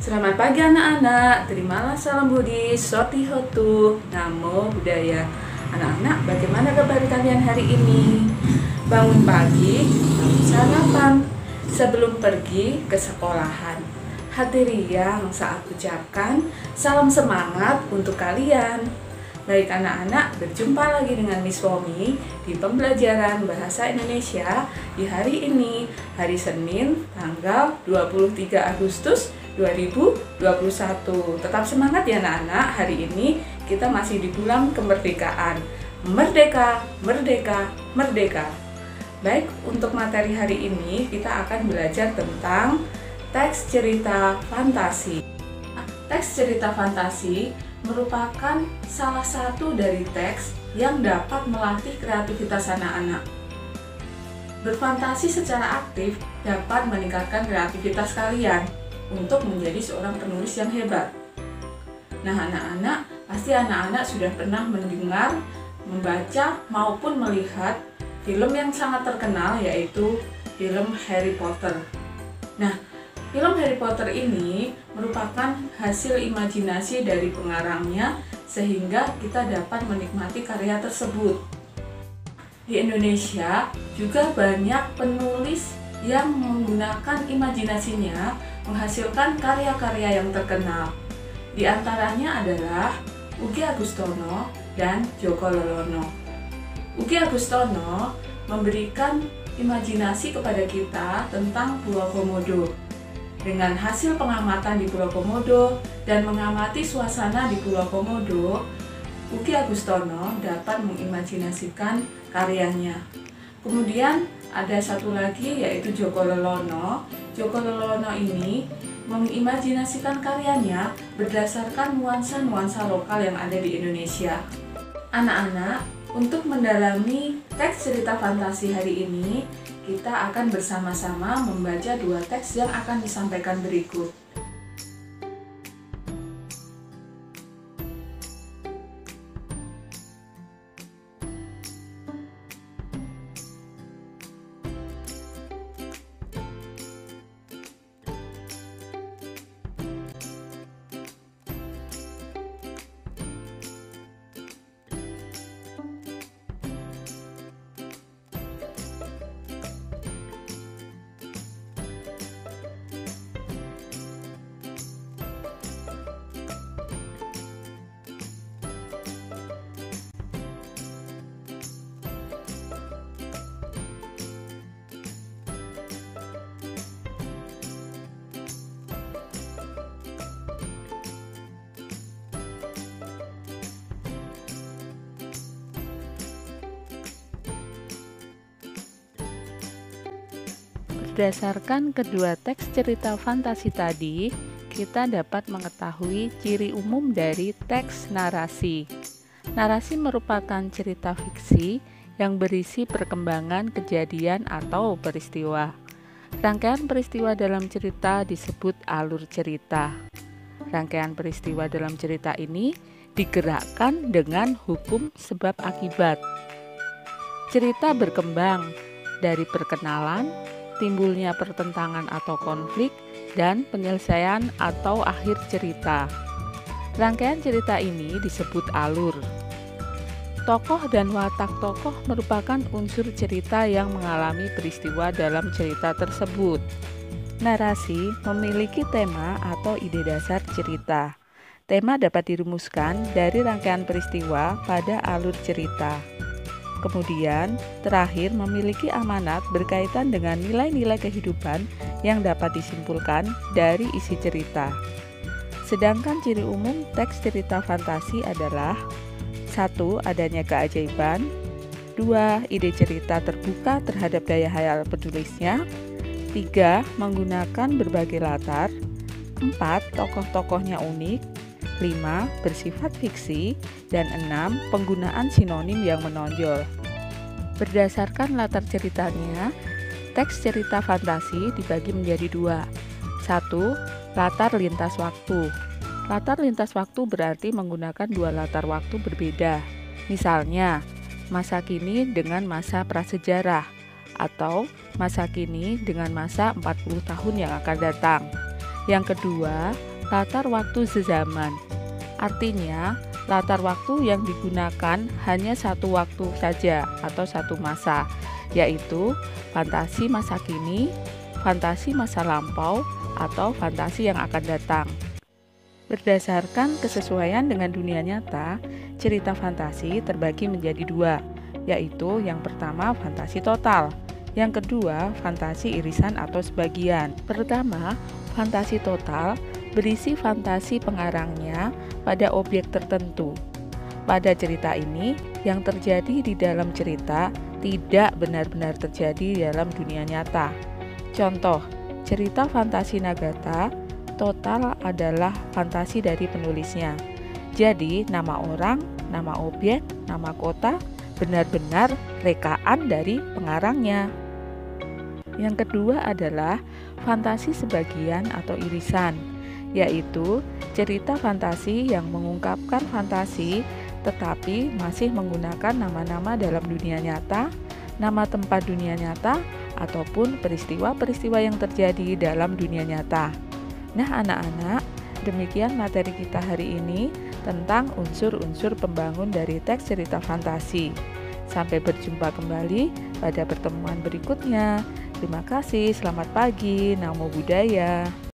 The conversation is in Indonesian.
Selamat pagi anak-anak, terimalah salam Budi, Soti Hotu, Namo Buddhaya. Anak-anak, bagaimana kabar kalian hari ini? Bangun pagi, lalu sarapan, sebelum pergi ke sekolahan. Hadirin yang saya ucapkan, salam semangat untuk kalian. Baik anak-anak, berjumpa lagi dengan Miss Womi di pembelajaran Bahasa Indonesia di hari ini, hari Senin, tanggal 23 Agustus 2021. Tetap semangat ya anak-anak, hari ini kita masih di bulan kemerdekaan. Merdeka, merdeka, merdeka. Baik, untuk materi hari ini kita akan belajar tentang teks cerita fantasi. Teks cerita fantasi merupakan salah satu dari teks yang dapat melatih kreativitas anak-anak. Berfantasi secara aktif dapat meningkatkan kreativitas kalian untuk menjadi seorang penulis yang hebat. Nah, anak-anak, pasti anak-anak sudah pernah mendengar, membaca, maupun melihat film yang sangat terkenal, yaitu film Harry Potter. Nah, film Harry Potter ini merupakan hasil imajinasi dari pengarangnya, sehingga kita dapat menikmati karya tersebut. Di Indonesia juga banyak penulis yang menggunakan imajinasinya menghasilkan karya-karya yang terkenal. Di antaranya adalah Ugi Agustono dan Joko Lolono. Ugi Agustono memberikan imajinasi kepada kita tentang Pulau Komodo. Dengan hasil pengamatan di Pulau Komodo dan mengamati suasana di Pulau Komodo, Ugi Agustono dapat mengimajinasikan karyanya. Kemudian ada satu lagi yaitu Joko Lolono. Joko Lolono ini mengimajinasikan karyanya berdasarkan nuansa-nuansa lokal yang ada di Indonesia. Anak-anak, untuk mendalami teks cerita fantasi hari ini, kita akan bersama-sama membaca dua teks yang akan disampaikan berikut. Berdasarkan kedua teks cerita fantasi tadi, kita dapat mengetahui ciri umum dari teks narasi. Narasi merupakan cerita fiksi yang berisi perkembangan kejadian atau peristiwa. Rangkaian peristiwa dalam cerita disebut alur cerita. Rangkaian peristiwa dalam cerita ini digerakkan dengan hukum sebab akibat. Cerita berkembang dari perkenalan, timbulnya pertentangan atau konflik, dan penyelesaian atau akhir cerita. Rangkaian cerita ini disebut alur. Tokoh dan watak tokoh merupakan unsur cerita yang mengalami peristiwa dalam cerita tersebut. Narasi memiliki tema atau ide dasar cerita. Tema dapat dirumuskan dari rangkaian peristiwa pada alur cerita. Kemudian, terakhir memiliki amanat berkaitan dengan nilai-nilai kehidupan yang dapat disimpulkan dari isi cerita. Sedangkan ciri umum teks cerita fantasi adalah 1. Adanya keajaiban, 2. Ide cerita terbuka terhadap daya hayal penulisnya, 3. Menggunakan berbagai latar, 4. Tokoh-tokohnya unik, 5. Bersifat fiksi, dan 6. Penggunaan sinonim yang menonjol. Berdasarkan latar ceritanya, teks cerita fantasi dibagi menjadi dua. 1. Latar lintas waktu. Latar lintas waktu berarti menggunakan dua latar waktu berbeda. Misalnya, masa kini dengan masa prasejarah, atau masa kini dengan masa 40 tahun yang akan datang. Yang kedua, latar waktu sezaman. Artinya, latar waktu yang digunakan hanya satu waktu saja atau satu masa, yaitu fantasi masa kini, fantasi masa lampau, atau fantasi yang akan datang. Berdasarkan kesesuaian dengan dunia nyata, cerita fantasi terbagi menjadi dua, yaitu yang pertama fantasi total, yang kedua fantasi irisan atau sebagian. Pertama, fantasi total berisi fantasi pengarangnya pada objek tertentu. Pada cerita ini, yang terjadi di dalam cerita tidak benar-benar terjadi dalam dunia nyata. Contoh, cerita fantasi Nagata total adalah fantasi dari penulisnya. Jadi, nama orang, nama objek, nama kota benar-benar rekaan dari pengarangnya. Yang kedua adalah fantasi sebagian atau irisan, yaitu cerita fantasi yang mengungkapkan fantasi tetapi masih menggunakan nama-nama dalam dunia nyata, nama tempat dunia nyata, ataupun peristiwa-peristiwa yang terjadi dalam dunia nyata. Nah anak-anak, demikian materi kita hari ini tentang unsur-unsur pembangun dari teks cerita fantasi. Sampai berjumpa kembali pada pertemuan berikutnya. Terima kasih, selamat pagi, namo buddhaya.